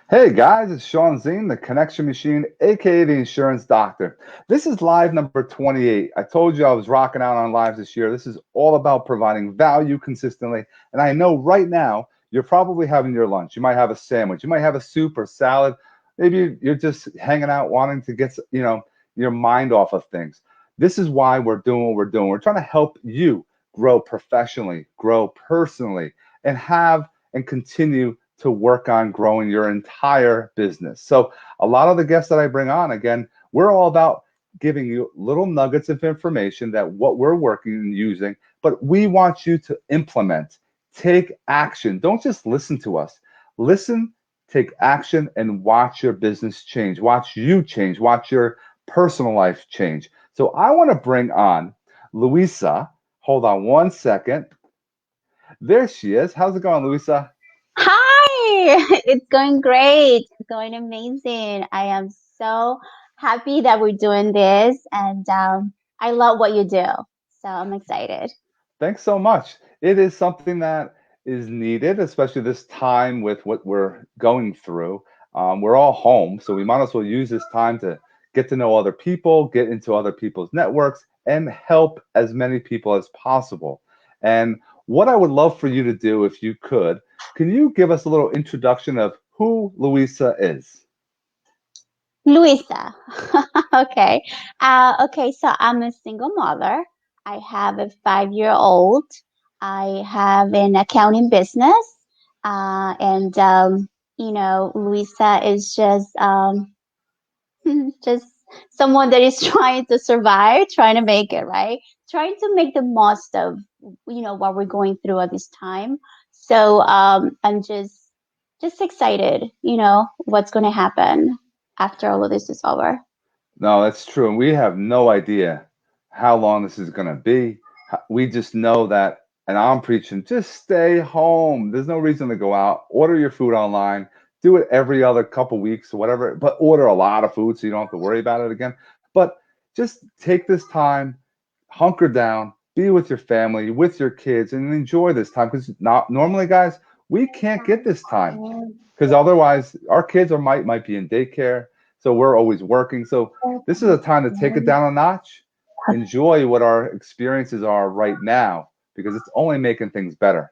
Hey guys, it's Sean Zine, the Connection Machine, aka the Insurance Doctor. This is live number 28. I told you I was rocking out on lives this year. This is all about providing value consistently. And I know right now you're probably having your lunch. You might have a sandwich, you might have a soup or salad. Maybe you're just hanging out wanting to get, your mind off of things. This is why we're doing what we're doing. We're trying to help you grow professionally, grow personally, and have and continue to work on growing your entire business. So, a lot of the guests that I bring on, again, we're all about giving you little nuggets of information that what we're working and using, but we want you to implement, take action. Don't just listen to us. Listen, take action, and watch your business change. Watch you change. Watch your personal life change. So, I want to bring on Luisa. Hold on one second. There she is. How's it going, Luisa? Hi, it's going great. It's going amazing. I am so happy that we're doing this, and I love what you do. So I'm excited. Thanks so much. It is something that is needed, especially this time with what we're going through. We're all home, so we might as well use this time to get to know other people, get into other people's networks, and help as many people as possible. And what I would love for you to do, if you could, can you give us a little introduction of who Luisa is? Luisa. Okay. Okay, so I'm a single mother. I have a 5-year old. I have an accounting business. And Luisa is just someone that is trying to survive, trying to make it, right? Trying to make the most of, what we're going through at this time. So I'm just excited, what's going to happen after all of this is over. No, that's true. And we have no idea how long this is going to be. We just know that, and I'm preaching, just stay home. There's no reason to go out. Order your food online. Do it every other couple weeks or whatever, but order a lot of food so you don't have to worry about it again. But just take this time, hunker down, be with your family, with your kids, and enjoy this time. Because not normally, guys, we can't get this time because otherwise our kids are might be in daycare, so we're always working. So this is a time to take it down a notch, enjoy what our experiences are right now, because it's only making things better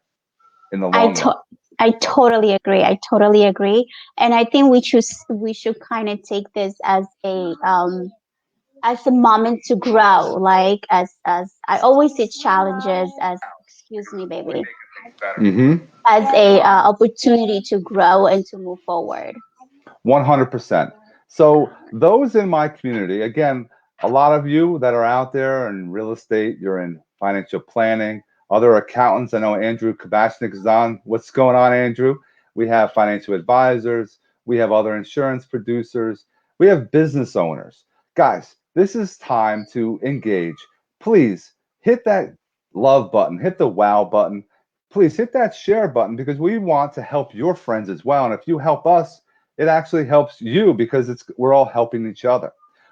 in the I long run. to- I totally agree. I totally agree. And I think we should kind of take this as a moment to grow, like as I always see challenges as, excuse me, baby, Mm-hmm. as a opportunity to grow and to move forward. 100%. So those in my community, again, a lot of you that are out there in real estate, you're in financial planning, other accountants. I know Andrew Kabachnik is on. What's going on, Andrew? We have financial advisors. We have other insurance producers. We have business owners. Guys, this is time to engage. Please hit that love button, hit the wow button. Please hit that share button because we want to help your friends as well. And if you help us, it actually helps you because we're all helping each other.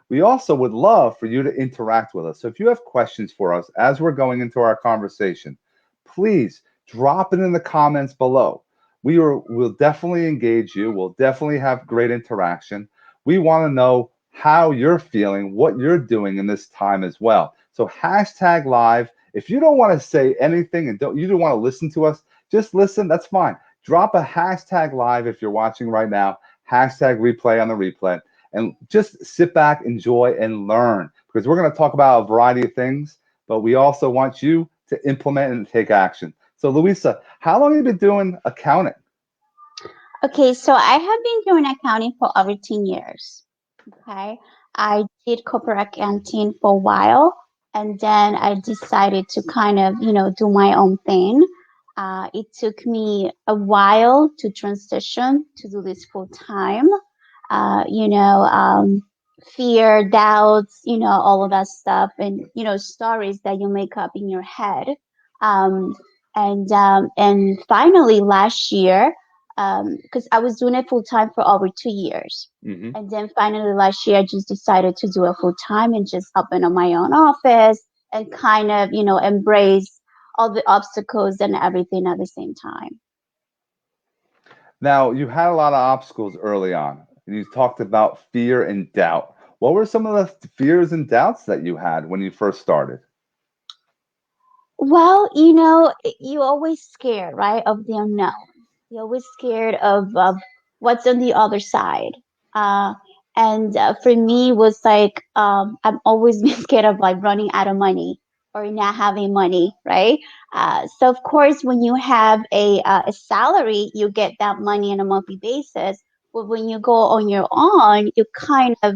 We also would love for you to interact with us. So if you have questions for us as we're going into our conversation, please drop it in the comments below. We'll definitely engage you. We'll definitely have great interaction. We want to know how you're feeling, what you're doing in this time as well. So hashtag live. If you don't want to say anything and you don't want to listen to us, just listen. That's fine. Drop a hashtag live if you're watching right now, hashtag replay on the replay, and just sit back, enjoy, and learn because we're going to talk about a variety of things, but we also want you to implement and take action. So, Luisa, how long have you been doing accounting? Okay, so I have been doing accounting for over 10 years. Okay, I did corporate accounting for a while, and then I decided to kind of, do my own thing. It took me a while to transition to do this full time. Uh, you know, um, Fear, doubts, all of that stuff, and stories that you make up in your head. Um, and finally, last year, because I was doing it full time for over 2 years. Mm-hmm. And then finally last year, I just decided to do it full time and just open up my own office and kind of, embrace all the obstacles and everything at the same time. Now, you had a lot of obstacles early on, and you talked about fear and doubt. What were some of the fears and doubts that you had when you first started? Well, you're always scared, right, of the unknown. You're always scared of what's on the other side. Uh, and for me, was like I'm always been scared of like running out of money or not having money, right? So of course, when you have a salary, you get that money on a monthly basis. But when you go on your own, you kind of,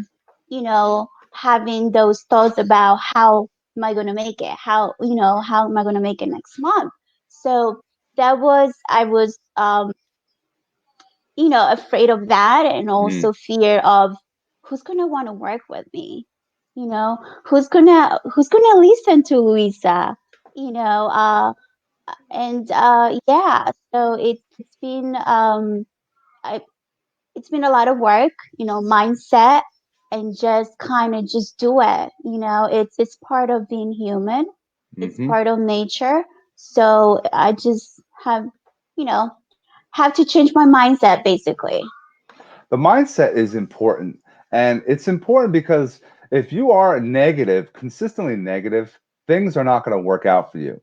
having those thoughts about how am I going to make it? How am I going to make it next month? So I was, afraid of that, and Mm, also fear of who's going to want to work with me, you know, who's going to listen to Luisa, you know, and yeah, so it's been, I, it's been a lot of work, mindset, and just kind of just do it. It's part of being human. It's hmm. part of nature. So I just you know, have to change my mindset basically. The mindset is important. And it's important because if you are negative, consistently negative, things are not going to work out for you.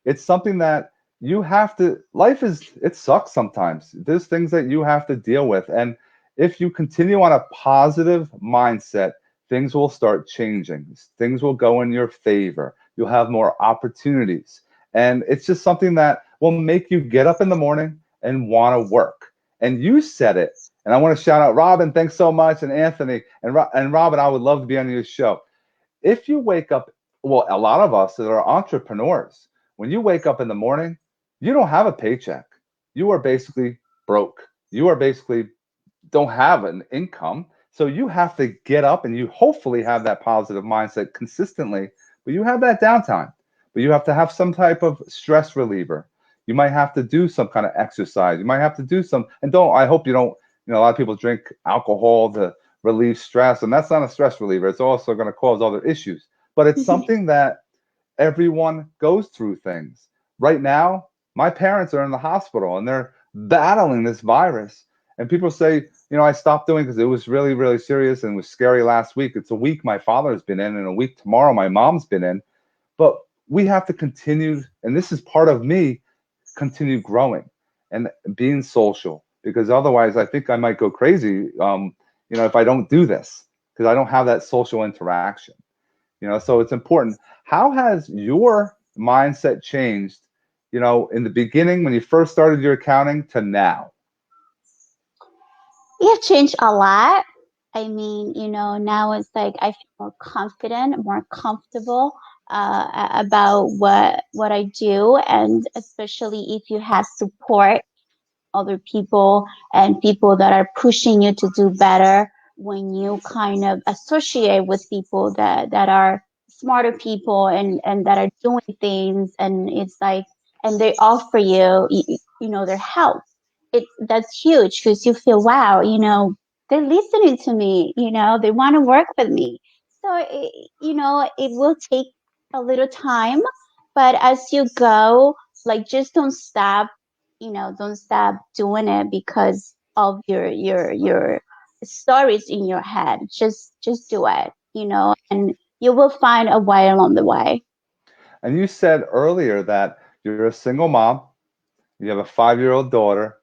It's something that you have to, it sucks sometimes. There's things that you have to deal with. And if you continue on a positive mindset, things will start changing. Things will go in your favor. You'll have more opportunities. And it's just something that will make you get up in the morning and want to work. And you said it, and I want to shout out Robin. Thanks so much, and Anthony and Robin. I would love to be on your show. If you wake up, well, a lot of us that are entrepreneurs, when you wake up in the morning, you don't have a paycheck. You are basically broke. You are basically don't have an income. So you have to get up and you hopefully have that positive mindset consistently, but you have that downtime. But you have to have some type of stress reliever. You might have to do some kind of exercise. You might have to do some, and don't, I hope you don't, a lot of people drink alcohol to relieve stress, and that's not a stress reliever. It's also going to cause other issues. But it's something that everyone goes through things. Right now, my parents are in the hospital and they're battling this virus. And people say, I stopped doing because it was really, really serious and was scary last week. It's a week my father's been in, and a week tomorrow my mom's been in. But we have to continue, and this is part of me, continue growing and being social, because otherwise I think I might go crazy, if I don't do this, because I don't have that social interaction. So it's important. How has your mindset changed, in the beginning when you first started your accounting to now? It have changed a lot. I mean, now it's like I feel more confident, more comfortable about what I do, and especially if you have support, other people, and people that are pushing you to do better. When you kind of associate with people that are smarter people, and that are doing things, and it's like, and they offer their help. That's huge, because you feel, wow, they're listening to me, they want to work with me. So it will take a little time, but as you go, like, just don't stop doing it because of your stories in your head. Just do it, and you will find a way along the way. And you said earlier that you're a single mom, you have a 5-year-old daughter,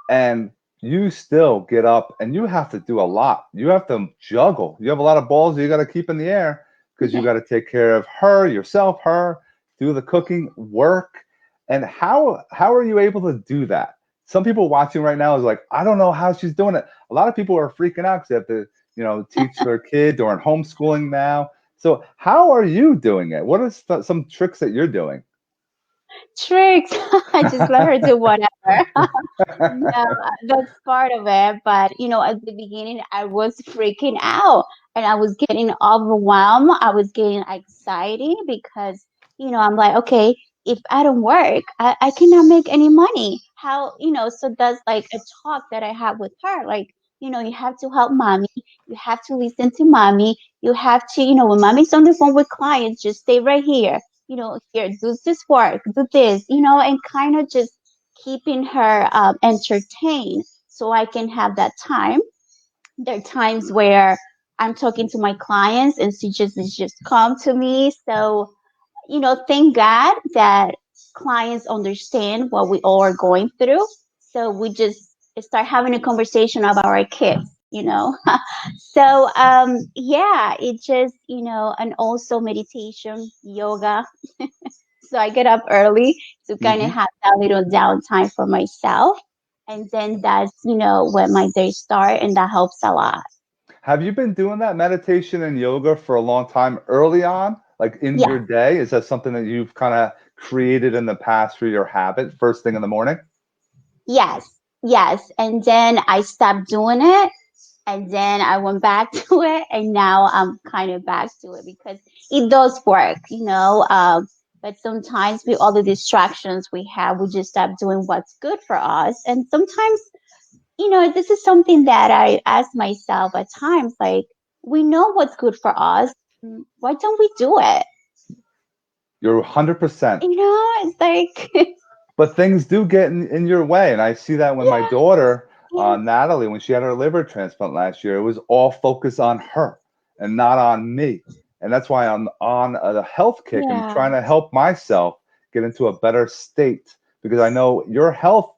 and you still get up and you have to do a lot. You have to juggle. You have a lot of balls you got to keep in the air because you got to take care of her, yourself, her, do the cooking, work. And how are you able to do that? Some people watching right now is like, I don't know how she's doing it. A lot of people are freaking out because they have to, teach their kid during homeschooling now. So how are you doing it? What are some tricks that you're doing? Tricks. I just let her do whatever. No, that's part of it. But at the beginning, I was freaking out, and I was getting overwhelmed. I was getting anxiety because I'm like, okay, if I don't work, I cannot make any money. How, so that's like a talk that I have with her. Like, you have to help mommy. You have to listen to mommy. You have to, when mommy's on the phone with clients, just stay right here. Here, do this work, do this, and kind of just keeping her entertained so I can have that time. There are times where I'm talking to my clients and she just come to me. So, thank God that clients understand what we all are going through. So we just start having a conversation about our kids. So yeah, it just, and also meditation, yoga. So I get up early to kind of Hmm. have that little downtime for myself. And then that's, when my day start, and that helps a lot. Have you been doing that meditation and yoga for a long time early on, like in Yeah. your day? Is that something that you've kind of created in the past for your habit first thing in the morning? Yes. Yes. And then I stopped doing it, and then I went back to it, and now I'm kind of back to it because it does work. But sometimes with all the distractions we have, we just stop doing what's good for us. And sometimes, this is something that I ask myself at times, like, we know what's good for us. Why don't we do it? You're 100%. It's like, But things do get in your way. And I see that when my yeah, daughter, yeah, Natalie, when she had her liver transplant last year, it was all focused on her and not on me. And that's why I'm on a health kick and yeah, trying to help myself get into a better state because I know your health,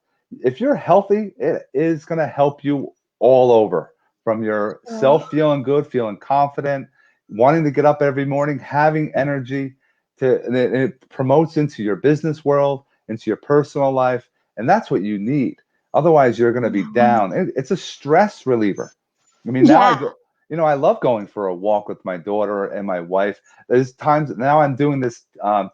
if you're healthy, it is going to help you all over from your yeah, self feeling good, feeling confident, wanting to get up every morning, having energy and it promotes into your business world, into your personal life, and that's what you need. Otherwise, you're going to be down. It's a stress reliever. I mean, now I yeah. go, I love going for a walk with my daughter and my wife. There's times now I'm doing this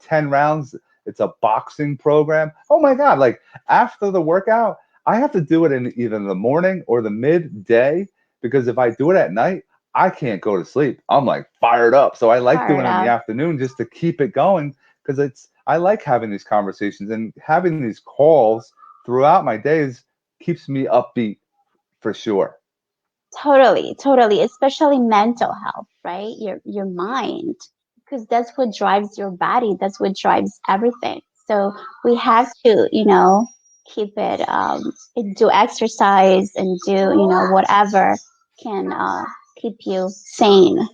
10 rounds. It's a boxing program. Oh my God. Like after the workout, I have to do it in either the morning or the midday because if I do it at night, I can't go to sleep. I'm like fired up. So I like doing Fired it in the up. afternoon just to keep it going because I like having these conversations and having these calls throughout my days keeps me upbeat for sure. Totally, totally, especially mental health, right? Your mind, because that's what drives your body. That's what drives everything. So we have to, keep it, do exercise and do, whatever can keep you sane.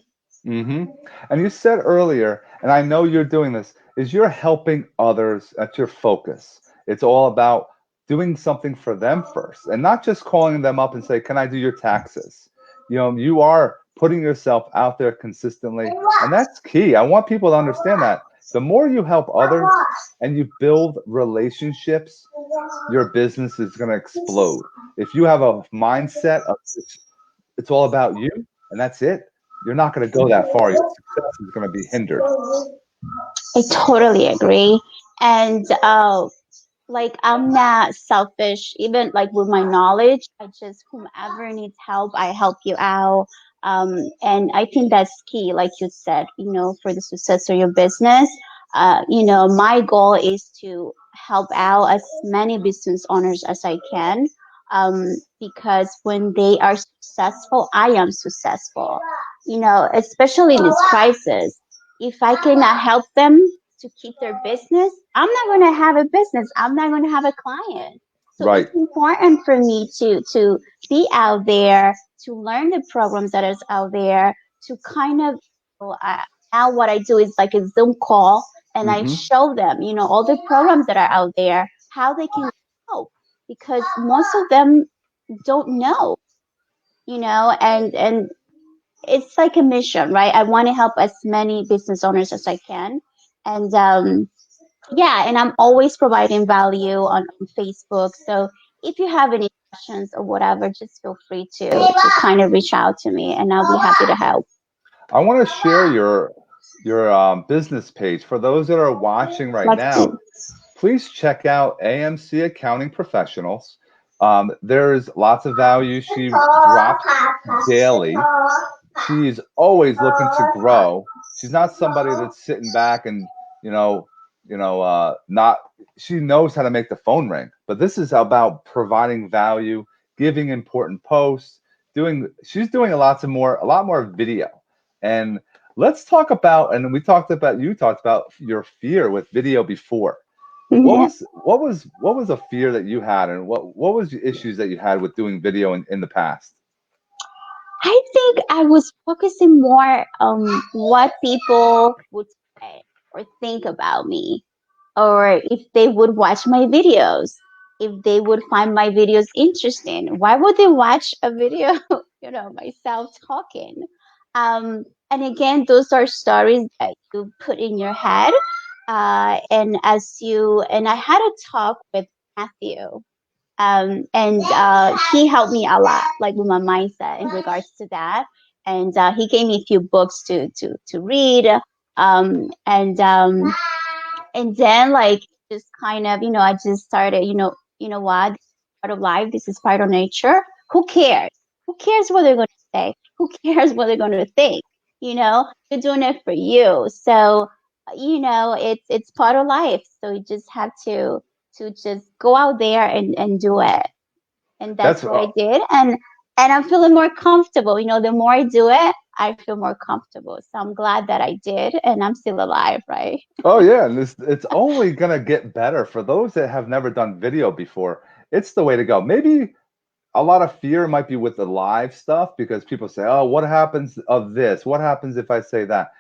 Hmm. And you said earlier, and I know you're doing this, is you're helping others. That's your focus. It's all about doing something for them first and not just calling them up and say, can I do your taxes? You are putting yourself out there consistently. And that's key. I want people to understand that the more you help others and you build relationships, your business is going to explode. If you have a mindset of it's all about you and that's it, you're not going to go that far. Your success is going to be hindered. I totally agree. And like, I'm not selfish, even like with my knowledge. I just, whomever needs help, I help you out. And I think that's key, like you said, for the success of your business. My goal is to help out as many business owners as I can. Because when they are successful, I am successful. Especially in this crisis, if I cannot help them to keep their business, I'm not going to have a business. I'm not going to have a client. So Right. it's important for me to be out there, to learn the programs that is out there, to kind of, now what I do is like a Zoom call, and I Hmm. show them, all the programs that are out there, how they can help, because most of them don't know, and it's like a mission, right? I want to help as many business owners as I can. And yeah, and I'm always providing value on Facebook. So if you have any questions or whatever, just feel free to kind of reach out to me, and I'll be happy to help. I want to share your business page for those that are watching right Let's now. do. Please check out AMC Accounting Professionals. There's lots of value. She drops daily. She's always looking to grow. She's not somebody that's sitting back and you know, not. She knows how to make the phone ring. But this is about providing value, giving important posts, doing. She's doing a lot more video. And let's talk about. And we talked about. You talked about your fear with video before. Yeah. What was a fear that you had, and what was the issues that you had with doing video in the past? I think I was focusing more on what people would say or think about me, or if they would watch my videos, if they would find my videos interesting. Why would they watch a video, myself talking? And again, those are stories that you put in your head. And I had a talk with Matthew, and he helped me a lot, like with my mindset in regards to that. And he gave me a few books to read. And then like just kind of, I just started, what, this is part of life, this is part of nature. Who cares what they're going to say? Who cares what they're going to think? You're doing it for you. So it's part of life, so you just have to just go out there and do it. And That's that's what I did. And I'm feeling more comfortable. The more I do it, I feel more comfortable. So I'm glad that I did, and I'm still alive, right? Oh yeah, and it's only gonna get better for those that have never done video before. It's the way to go. Maybe a lot of fear might be with the live stuff because people say, "Oh, what happens of this? What happens if I say that?"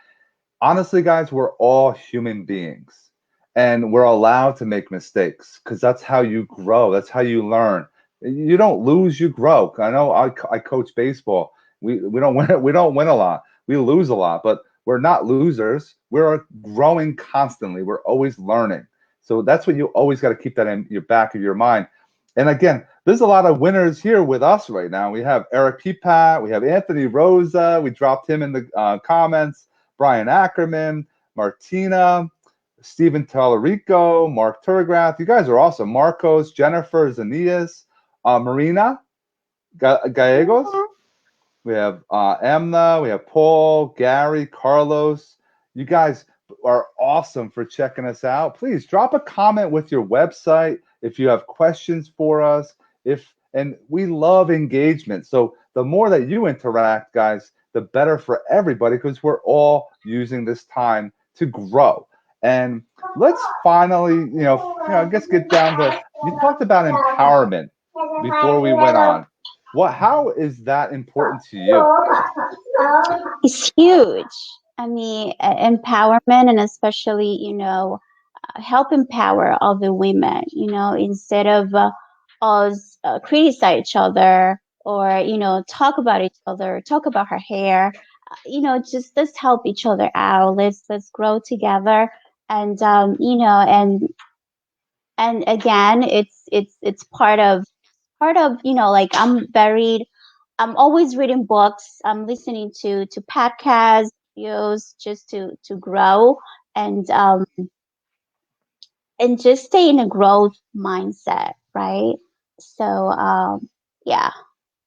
Honestly, guys, we're all human beings and we're allowed to make mistakes because that's how you grow. That's how you learn. You don't lose, you grow. I know I coach baseball. We don't win we don't win a lot. We lose a lot, but we're not losers. We're growing constantly. We're always learning. So that's what you always got to keep that in your back of your mind. And again, there's a lot of winners here with us right now. We have Eric Pepat, we have Anthony Rosa. We dropped him in the comments. Brian Ackerman, Martina, Stephen Tallarico, Mark Turgrath. You guys are awesome. Marcos, Jennifer Zanias, Marina Gallegos. We have Amna. We have Paul, Gary, Carlos. You guys are awesome for checking us out. Please drop a comment with your website if you have questions for us. And we love engagement. So the more that you interact, guys, the better for everybody because we're all using this time to grow. And let's finally, I guess get down to you talked about empowerment before we went on. How is that important to you? It's huge. I mean, empowerment, and especially, help empower other women, instead of us criticize each other, or, talk about each other, talk about her hair. Just let's help each other out. Let's grow together. And again, it's part of, like I'm always reading books. I'm listening to podcasts, videos, just to grow, and um and just stay in a growth mindset, right? So yeah.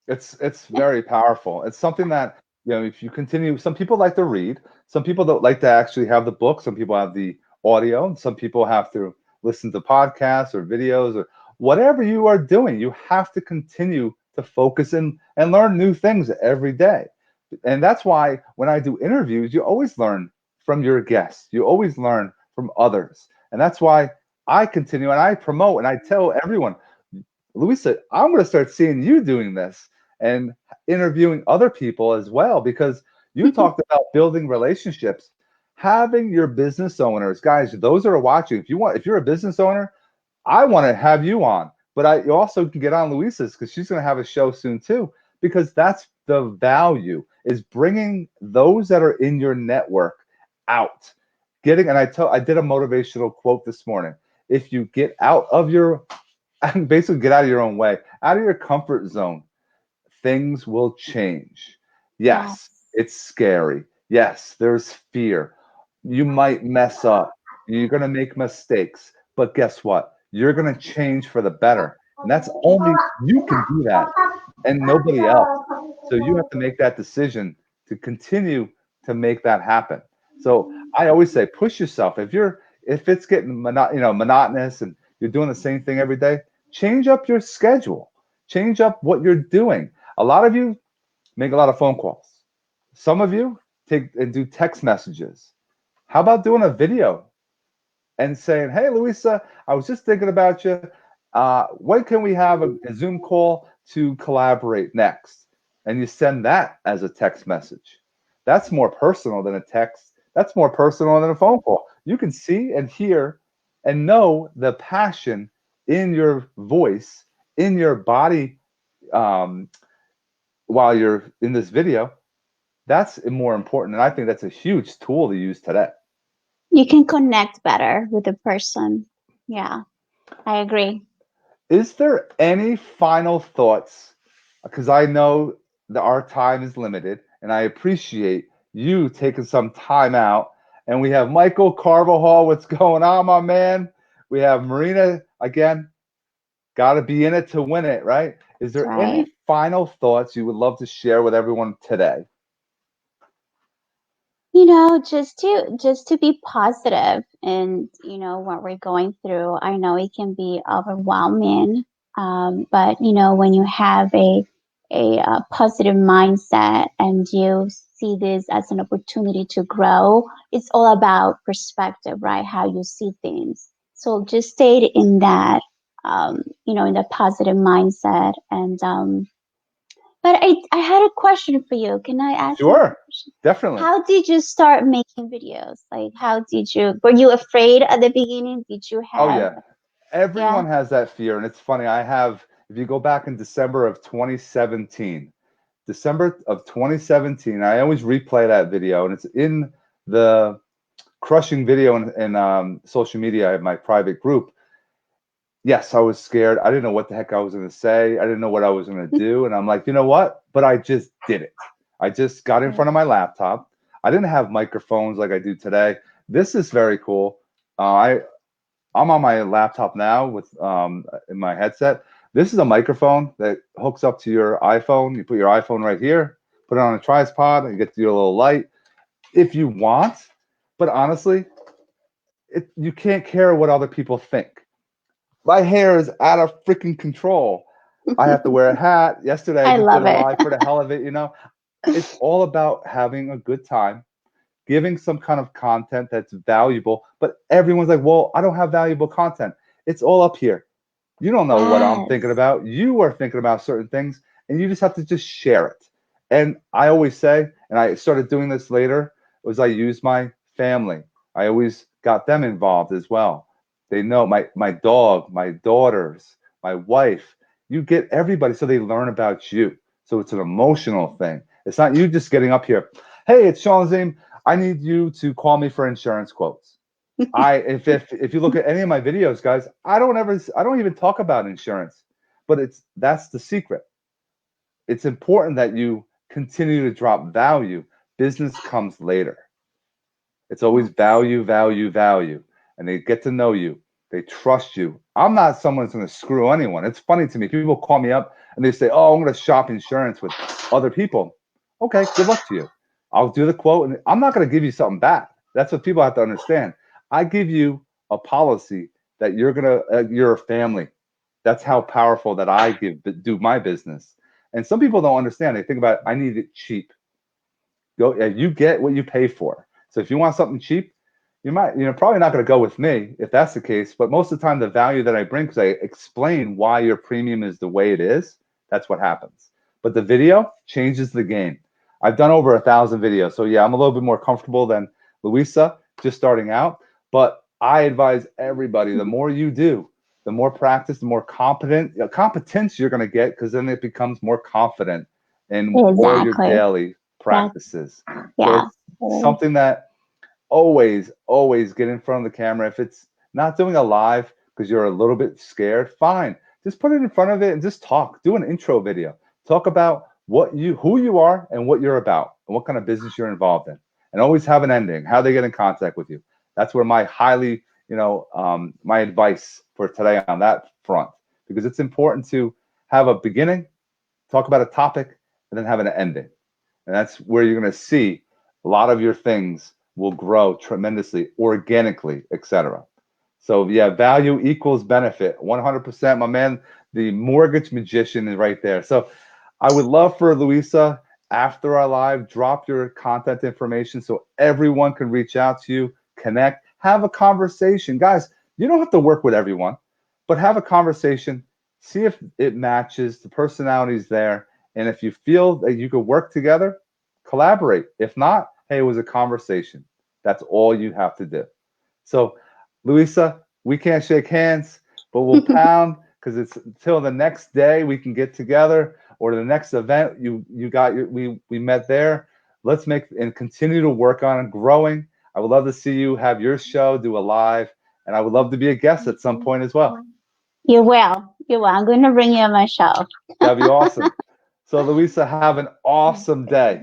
It's very powerful. It's something that, if you continue, some people like to read, some people don't like to actually have the book, some people have the audio, and some people have to listen to podcasts or videos or whatever you are doing, you have to continue to focus and learn new things every day. And that's why when I do interviews, you always learn from your guests. You always learn from others. And that's why I continue and I promote and I tell everyone, Luisa, I'm going to start seeing you doing this and interviewing other people as well because you talked about building relationships, having your business owners, guys, those that are watching. If you're a business owner, I want to have you on, but you also can get on Luisa's because she's going to have a show soon too. Because that's the value is bringing those that are in your network out, I did a motivational quote this morning. If you get out of your and basically get out of your own way, out of your comfort zone, things will change. Yeah. Yes, it's scary. Yes, there's fear. You might mess up. You're going to make mistakes. But guess what? You're going to change for the better. And that's only you can do that and nobody else. So you have to make that decision to continue to make that happen. So I always say push yourself. If it's getting monotonous and you're doing the same thing every day, change up your schedule. Change up what you're doing. A lot of you make a lot of phone calls. Some of you take and do text messages. How about doing a video? and saying, "Hey, Luisa, I was just thinking about you. When can we have a Zoom call to collaborate next?" And you send that as a text message. That's more personal than a text. That's more personal than a phone call. You can see and hear and know the passion in your voice, in your body, um, while you're in this video. That's more important. And I think that's a huge tool to use today. You can connect better with the person. Yeah, I agree. Is there any final thoughts? Because I know that our time is limited, and I appreciate you taking some time out. And we have Michael Carvajal. What's going on, my man? We have Marina again. Got to be in it to win it, right? Is That's there right. any final thoughts you would love to share with everyone today? Just to be positive and what we're going through. I know it can be overwhelming, but when you have a positive mindset and you see this as an opportunity to grow, it's all about perspective, right? How you see things. So just stay in that, in the positive mindset. And but I had a question for you. Can I ask you a Sure, question? definitely. How did you start making videos? Like, were you afraid at the beginning? Did you Oh, have, yeah. yeah? Everyone has that fear. And it's funny. If you go back in December of 2017, December of 2017. I always replay that video, and it's in the crushing video in social media. I have my private group. Yes, I was scared. I didn't know what the heck I was going to say. I didn't know what I was going to do. And I'm like, you know what? But I just did it. I just got in front of my laptop. I didn't have microphones like I do today. This is very cool. I'm on my laptop now with in my headset. This is a microphone that hooks up to your iPhone. You put your iPhone right here, put it on a tripod, and you get your little light if you want. But honestly, you can't care what other people think. My hair is out of freaking control. I have to wear a hat. Yesterday, I I just did love a it. live for the hell of it. It's all about having a good time, giving some kind of content that's valuable. But everyone's like, well, I don't have valuable content. It's all up here. You don't know what I'm thinking Yes. about. You are thinking about certain things, and you just have to just share it. And I always say, and I started doing this later, was I used my family. I always got them involved as well. They know my dog, my daughters, my wife. You get everybody so they learn about you. So it's an emotional thing. It's not you just getting up here. Hey, it's Sean Zane. I need you to call me for insurance quotes. If you look at any of my videos, guys, I don't even talk about insurance, but that's the secret. It's important that you continue to drop value. Business comes later. It's always Yes. value, value, value. And they get to know you. They trust you. I'm not someone that's going to screw anyone. It's funny to me. People call me up and they say, "Oh, I'm going to shop insurance with other people." Okay, good luck to you. I'll do the quote, and I'm not going to give you something back. That's what people have to understand. I give you a policy that you're a family. That's how powerful that I do my business. And some people don't understand. They think about I need it cheap. You get what you pay for. So if you want something cheap, you're probably not going to go with me if that's the case. But most of the time, the value that I bring, because I explain why your premium is the way it is, that's what happens. But the video changes the game. I've done over 1,000 videos, so yeah, I'm a little bit more comfortable than Luisa, just starting out. But I advise everybody: the more you do, the more practice, the more competence you're going to get, because then it becomes more confident in all your Exactly. daily That, practices. So yeah. it's something that always get in front of the camera. If it's not doing a live because you're a little bit scared, fine. Just put it in front of it and just talk. Do an intro video. Talk about who you are and what you're about and what kind of business you're involved in. And always have an ending, how they get in contact with you. That's where my advice for today on that front, because it's important to have a beginning, talk about a topic, and then have an ending. And that's where you're going to see a lot of your things will grow tremendously, organically, etc. So yeah, value equals benefit. 100%, my man. The mortgage magician is right there. So I would love for Luisa, after our live, drop your contact information so everyone can reach out to you, connect, have a conversation. Guys, you don't have to work with everyone, but have a conversation. See if it matches, the personality's there. And if you feel that you could work together, collaborate. If not, hey, it was a conversation. That's all you have to do. So, Luisa, we can't shake hands, but we'll pound because it's until the next day we can get together or the next event you got your we met there. Let's make and continue to work on growing. I would love to see you have your show, do a live, and I would love to be a guest at some point as well. You will. You will. I'm going to bring you on my show. That'd be awesome. So, Luisa, have an awesome day.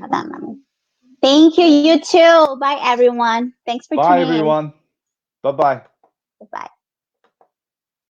Thank you. You too. Bye, everyone. Thanks for Bye, tuning in. everyone. Bye bye. Bye.